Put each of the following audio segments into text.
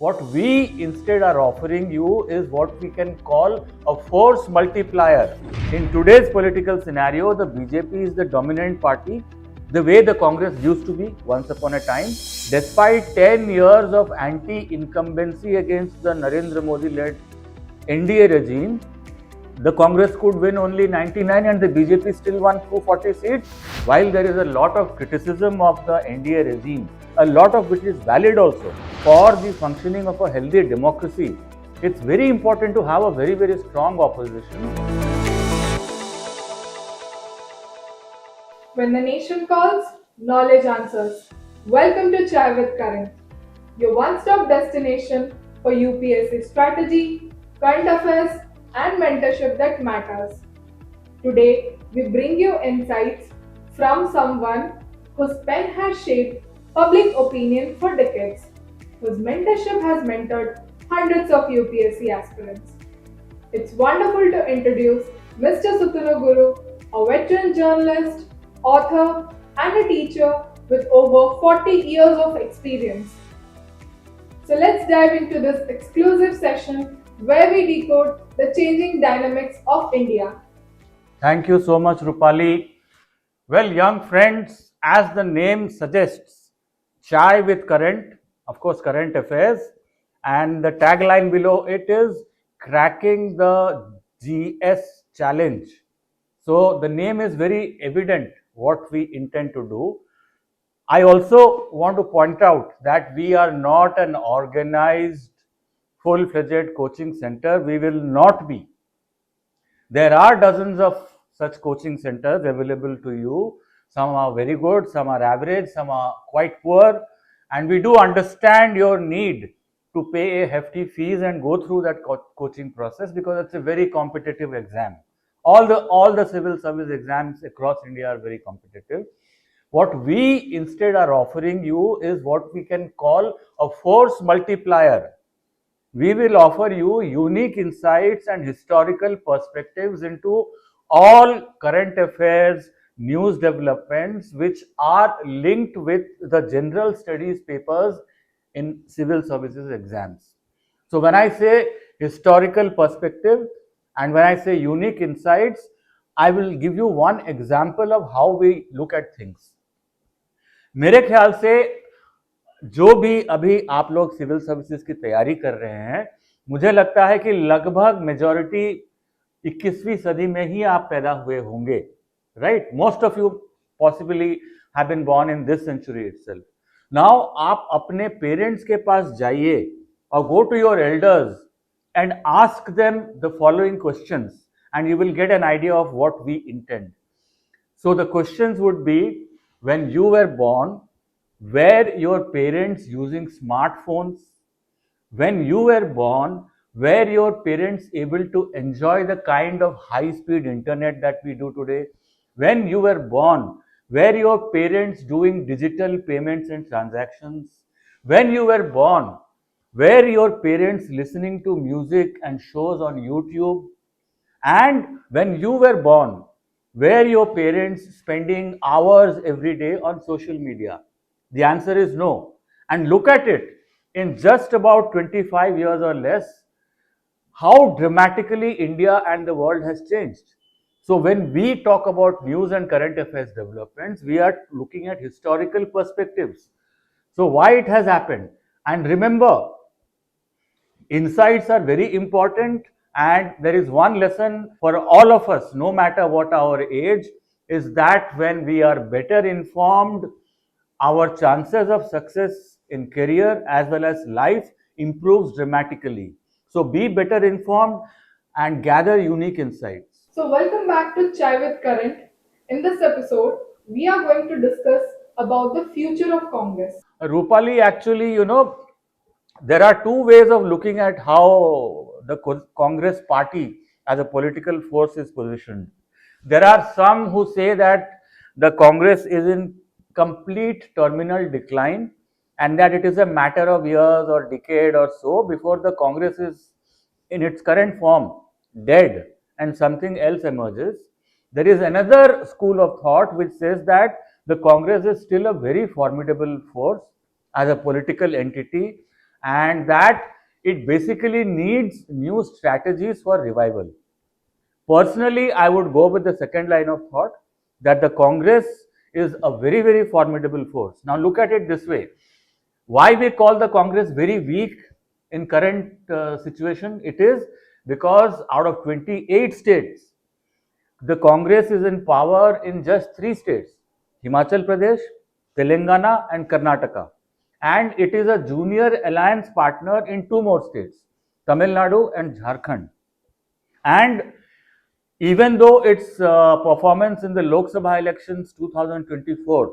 What we instead are offering you is what we can call a force multiplier. In today's political scenario, the BJP is the dominant party, the way the Congress used to be once upon a time. Despite 10 years of anti-incumbency against the Narendra Modi-led NDA regime, the Congress could win only 99 and the BJP still won 240 seats. While there is a lot of criticism of the NDA regime, a lot of which is valid also, for the functioning of a healthy democracy, it's very important to have a very, very strong opposition. When the nation calls, knowledge answers. Welcome to Chai with Karan, your one-stop destination for UPSC strategy, current affairs, and mentorship that matters. Today, we bring you insights from someone whose pen has shaped public opinion for decades, whose mentorship has mentored hundreds of UPSC aspirants. It's wonderful to introduce Mr. Sutanu Guru, a veteran journalist, author, and a teacher with over 40 years of experience. So let's dive into this exclusive session where we decode the changing dynamics of India. Thank you so much, Rupali. Well, young friends, as the name suggests, Chai with Current, of course, current affairs, and the tagline below it is cracking the GS challenge. So the name is very evident what we intend to do. I also want to point out that we are not an organized, full-fledged coaching center. We will not be. There are dozens of such coaching centers available to you. Some are very good, some are average, some are quite poor, and we do understand your need to pay a hefty fees and go through that coaching process because it's a very competitive exam. All the civil service exams across India are very competitive. What we instead are offering you is what we can call a force multiplier. We will offer you unique insights and historical perspectives into all current affairs, news developments which are linked with the general studies papers in civil services exams. So when I say historical perspective and when I say unique insights, I will give you one example of how we look at things. मेरे ख्याल से जो भी अभी आप लोग civil services की तैयारी कर रहे हैं, मुझे लगता है कि लगभग मेजॉरिटी 21वीं सदी में ही आप पैदा हुए होंगे, right? Most of you possibly have been born in this century itself. Now आप अपने पेरेंट्स के पास जाइए और go to your elders and ask them the following questions and you will get an idea of what we intend. So the questions would be, when you were born, were your parents using smartphones? When you were born, were your parents able to enjoy the kind of high-speed internet that we do today? When you were born, were your parents doing digital payments and transactions? When you were born, were your parents listening to music and shows on YouTube? And when you were born, were your parents spending hours every day on social media? The answer is no. And look at it, in just about 25 years or less, how dramatically India and the world has changed. So when we talk about news and current affairs developments, we are looking at historical perspectives. So why it has happened? And remember, insights are very important, and there is one lesson for all of us, no matter what our age, is that when we are better informed, our chances of success in career as well as life improves dramatically. So be better informed and gather unique insights. So, welcome back to Chai with Karan. In this episode, we are going to discuss about the future of Congress. Rupali, actually, there are two ways of looking at how the Congress party as a political force is positioned. There are some who say that the Congress is in complete terminal decline and that it is a matter of years or decade or so before the Congress is in its current form dead and something else emerges. There is another school of thought which says that the Congress is still a very formidable force as a political entity and that it basically needs new strategies for revival. Personally, I would go with the second line of thought, that the Congress is a very, very formidable force. Now, look at it this way. Why we call the Congress very weak in current situation? It is because out of 28 states, the Congress is in power in just three states: Himachal Pradesh, Telangana, and Karnataka. And it is a junior alliance partner in two more states, Tamil Nadu and Jharkhand. And even though its performance in the Lok Sabha elections 2024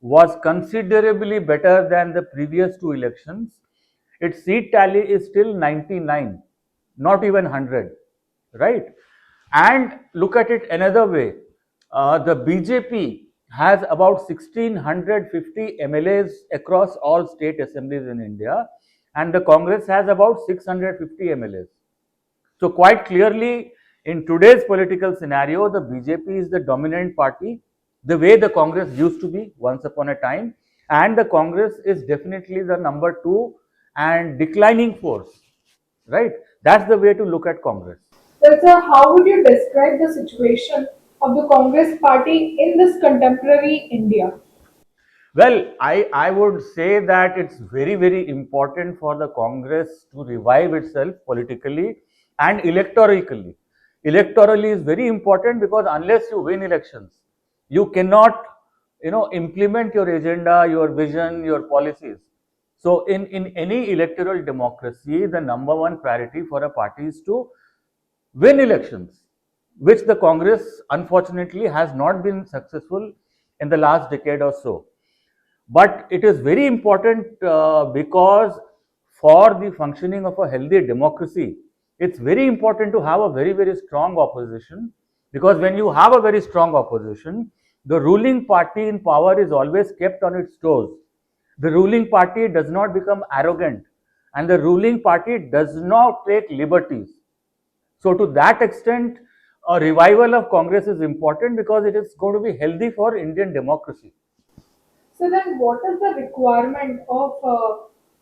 was considerably better than the previous two elections, its seat tally is still 99, not even 100, right? And look at it another way. The BJP has about 1650 MLAs across all state assemblies in India, and the Congress has about 650 MLAs. So quite clearly, in today's political scenario, the BJP is the dominant party, the way the Congress used to be once upon a time, and the Congress is definitely the number two and declining force, right? That's the way to look at Congress. Well, sir, how would you describe the situation of the Congress party in this contemporary India? Well, I would say that it's very, very important for the Congress to revive itself politically and electorally. Electorally is very important because unless you win elections, you cannot, implement your agenda, your vision, your policies. So in any electoral democracy, the number one priority for a party is to win elections, which the Congress unfortunately has not been successful in the last decade or so. But it is very important because for the functioning of a healthy democracy, it's very important to have a very, very strong opposition, because when you have a very strong opposition, the ruling party in power is always kept on its toes. The ruling party does not become arrogant, and the ruling party does not take liberties. So to that extent, a revival of Congress is important because it is going to be healthy for Indian democracy. So then, what is the requirement of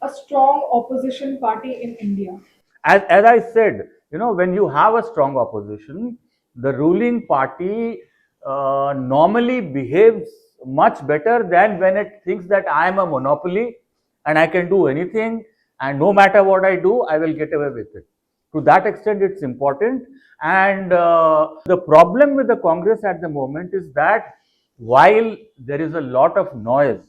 a strong opposition party in India? As I said, when you have a strong opposition, the ruling party normally behaves much better than when it thinks that I am a monopoly and I can do anything, and no matter what I do, I will get away with it. To that extent, it's important. And the problem with the Congress at the moment is that while there is a lot of noise,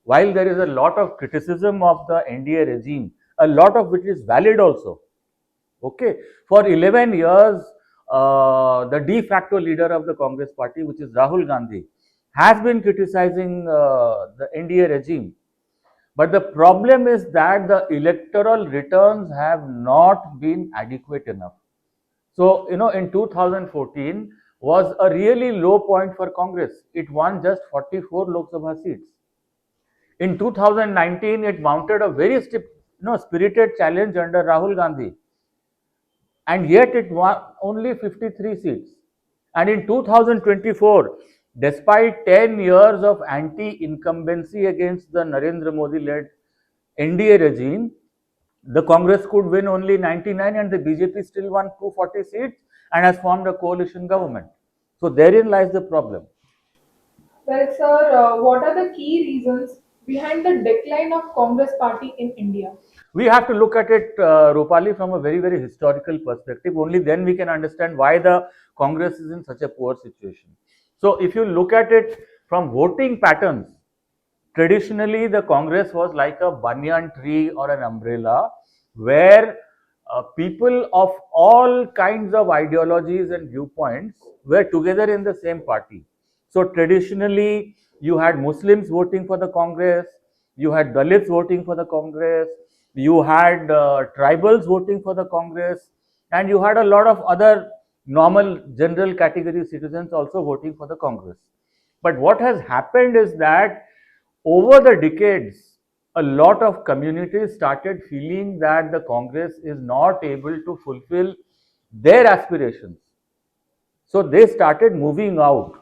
while there is a lot of criticism of the NDA regime, a lot of which is valid also. Okay, for 11 years, the de facto leader of the Congress party, which is Rahul Gandhi, has been criticizing the NDA regime. But the problem is that the electoral returns have not been adequate enough. So, in 2014 was a really low point for Congress. It won just 44 Lok Sabha seats. In 2019, it mounted a very spirited challenge under Rahul Gandhi, and yet it won only 53 seats. And in 2024, despite 10 years of anti-incumbency against the Narendra Modi-led NDA regime, the Congress could win only 99 and the BJP still won 240 seats and has formed a coalition government. So therein lies the problem. Well, sir, what are the key reasons behind the decline of Congress party in India? We have to look at it, Rupali, from a very, very historical perspective. Only then we can understand why the Congress is in such a poor situation. So, if you look at it from voting patterns, traditionally the Congress was like a banyan tree or an umbrella where people of all kinds of ideologies and viewpoints were together in the same party. So traditionally, you had Muslims voting for the Congress, you had Dalits voting for the Congress, you had tribals voting for the Congress, and you had a lot of other normal general category citizens also voting for the Congress. But what has happened is that over the decades, a lot of communities started feeling that the Congress is not able to fulfill their aspirations. So they started moving out.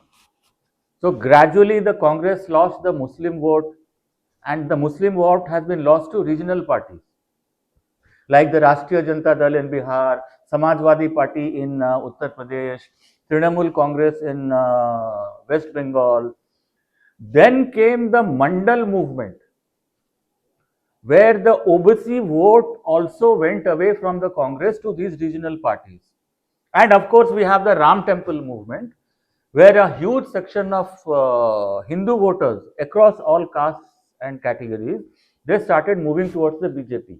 So gradually the Congress lost the Muslim vote, and the Muslim vote has been lost to regional parties. like the Rashtriya Janata Dal in Bihar, Samajwadi Party in Uttar Pradesh, Trinamool Congress in West Bengal. Then came the Mandal movement, where the OBC vote also went away from the Congress to these regional parties. And of course, we have the Ram Temple movement, where a huge section of Hindu voters across all castes and categories, they started moving towards the BJP.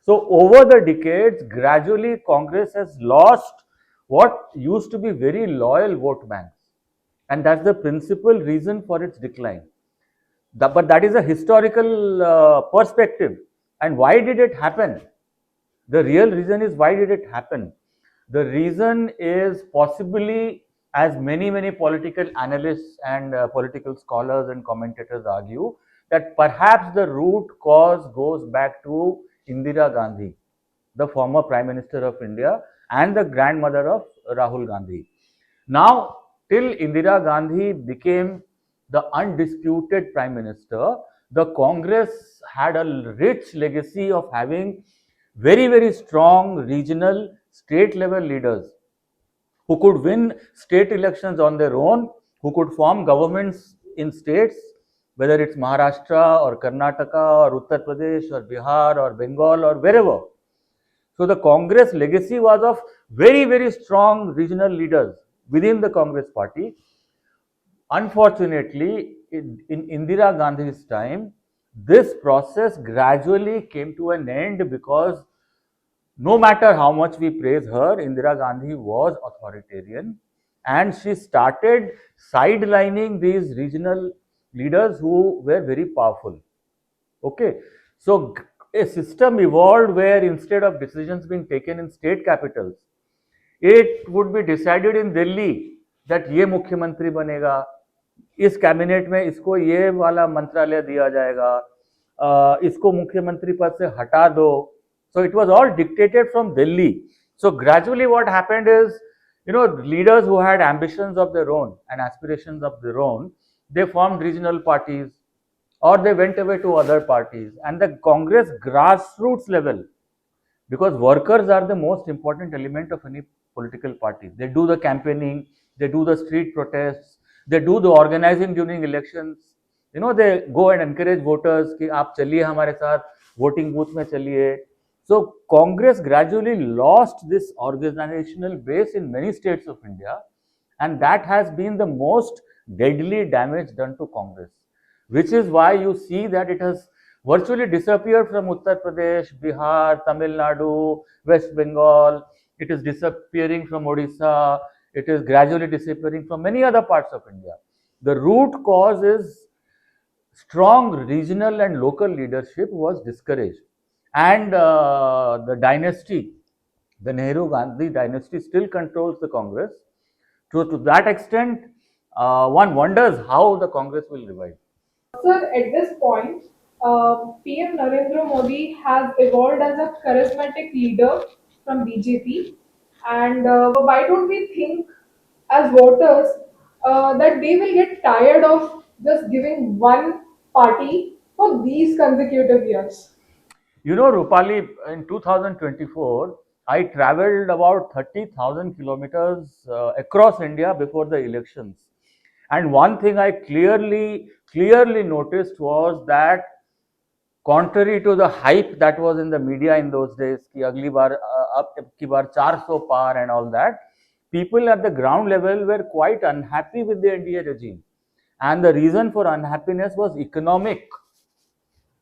So over the decades, gradually Congress has lost what used to be very loyal vote banks. And that's the principal reason for its decline. But that is a historical perspective. And why did it happen? The real reason is, why did it happen? The reason is possibly, as many political analysts and political scholars and commentators argue, that perhaps the root cause goes back to Indira Gandhi, the former Prime Minister of India and the grandmother of Rahul Gandhi. Now, till Indira Gandhi became the undisputed Prime Minister, the Congress had a rich legacy of having very strong regional state level leaders who could win state elections on their own, who could form governments in states, whether it's Maharashtra or Karnataka or Uttar Pradesh or Bihar or Bengal or wherever. So the Congress legacy was of very strong regional leaders within the Congress party. Unfortunately, in Indira Gandhi's time, this process gradually came to an end because no matter how much we praise her, Indira Gandhi was authoritarian and she started sidelining these regional leaders who were very powerful. Okay, so a system evolved where instead of decisions being taken in state capitals, it would be decided in Delhi that ये मुख्यमंत्री बनेगा, इस cabinet में इसको ये वाला मंत्रालय दिया जाएगा, इसको मुख्यमंत्री पद से हटा दो. So it was all dictated from Delhi. So gradually what happened is, leaders who had ambitions of their own and aspirations of their own, they formed regional parties or they went away to other parties. And the Congress grassroots level, because workers are the most important element of any political party. They do the campaigning, they do the street protests, they do the organizing during elections. They go and encourage voters कि आप चलिए हमारे साथ voting booth में चलिए. So Congress gradually lost this organizational base in many states of India, and that has been the most deadly damage done to Congress, which is why you see that it has virtually disappeared from Uttar Pradesh, Bihar, Tamil Nadu, West Bengal. It is disappearing from Odisha. It is gradually disappearing from many other parts of India. The root cause is strong regional and local leadership was discouraged. And the dynasty, the Nehru-Gandhi dynasty, still controls the Congress. To that extent, one wonders how the Congress will revive. Sir, at this point, PM Narendra Modi has evolved as a charismatic leader from BJP. And why don't we think, as voters, that they will get tired of just giving one party for these consecutive years? Rupali, in 2024, I traveled about 30,000 kilometers across India before the elections. And one thing I clearly noticed was that, contrary to the hype that was in the media in those days, कि अगली बार अब की बार 400 पार and all that, people at the ground level were quite unhappy with the NDA regime. And the reason for unhappiness was economic.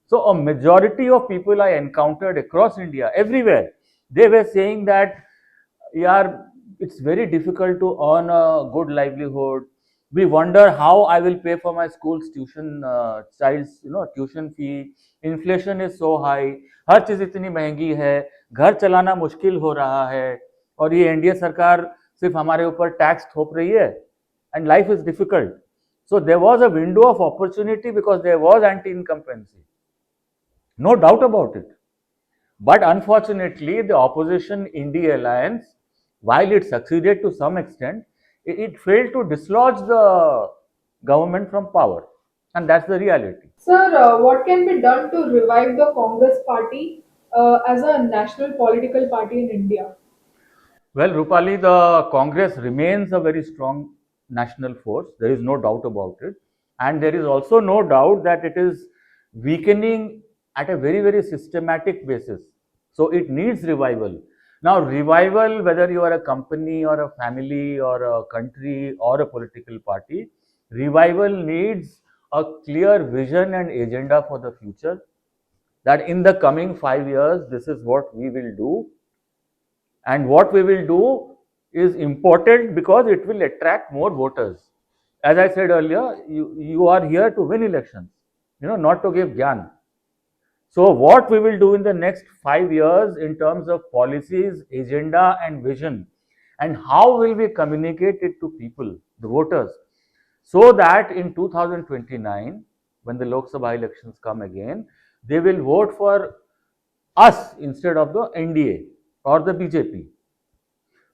So a majority of people I encountered across India, everywhere, they were saying that, yeah, it's very difficult to earn a good livelihood. We wonder how I will pay for my school's tuition, child's tuition fee. Inflation is so high. हर चीज इतनी महंगी है, घर चलाना मुश्किल हो रहा है, और ये एनडीए सरकार सिर्फ हमारे ऊपर टैक्स थोप रही है, and life is difficult. So there was a window of opportunity because there was anti-incumbency. No doubt about it. But unfortunately, the opposition India alliance, while it succeeded to some extent, it failed to dislodge the government from power. And that's the reality. Sir, what can be done to revive the Congress party? as a national political party in India? Well, Rupali, the Congress remains a very strong national force. There is no doubt about it. And there is also no doubt that it is weakening at a very, very systematic basis. So it needs revival. Now, revival, whether you are a company or a family or a country or a political party, revival needs a clear vision and agenda for the future. That in the coming 5 years, this is what we will do, and what we will do is important because it will attract more voters. As I said earlier, you are here to win elections, not to give gyan. So what we will do in the next 5 years in terms of policies, agenda and vision, and how will we communicate it to people, the voters, so that in 2029, when the Lok Sabha elections come again, they will vote for us instead of the NDA or the BJP.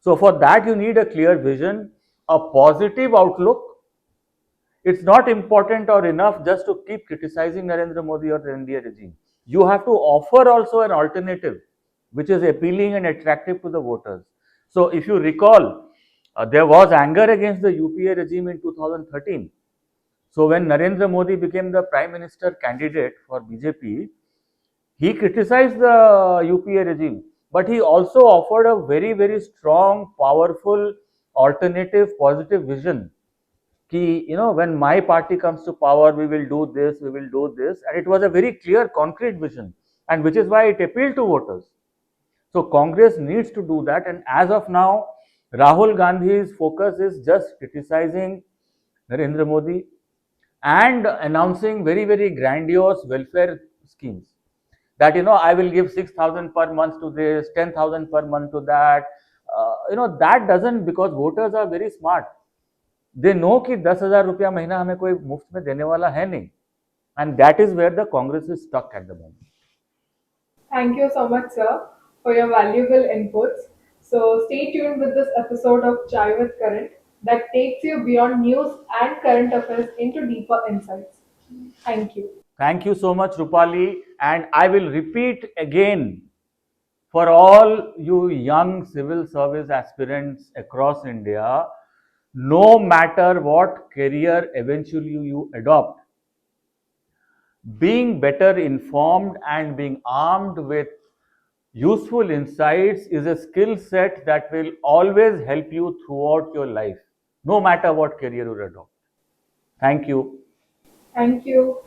So for that, you need a clear vision, a positive outlook. It's not important or enough just to keep criticizing Narendra Modi or the India regime. You have to offer also an alternative which is appealing and attractive to the voters. So if you recall, there was anger against the UPA regime in 2013. So when Narendra Modi became the prime minister candidate for BJP, he criticized the UPA regime, but he also offered a very, very strong, powerful, alternative, positive vision. Ki, when my party comes to power, we will do this, we will do this. And it was a very clear, concrete vision, and which is why it appealed to voters. So Congress needs to do that. And as of now, Rahul Gandhi's focus is just criticizing Narendra Modi and announcing very, very grandiose welfare schemes. That I will give 6,000 per month to this, 10,000 per month to that. That doesn't, because voters are very smart. They know कि 10,000 रुपया महीना हमें कोई मुफ्त में देने वाला है नहीं. And that is where the Congress is stuck at the moment. Thank you so much, sir, for your valuable inputs. So stay tuned with this episode of Chai with Current that takes you beyond news and current affairs into deeper insights. Thank you. Thank you so much, Rupali. And I will repeat again, for all you young civil service aspirants across India, no matter what career eventually you adopt, being better informed and being armed with useful insights is a skill set that will always help you throughout your life, no matter what career you adopt. Thank you. Thank you.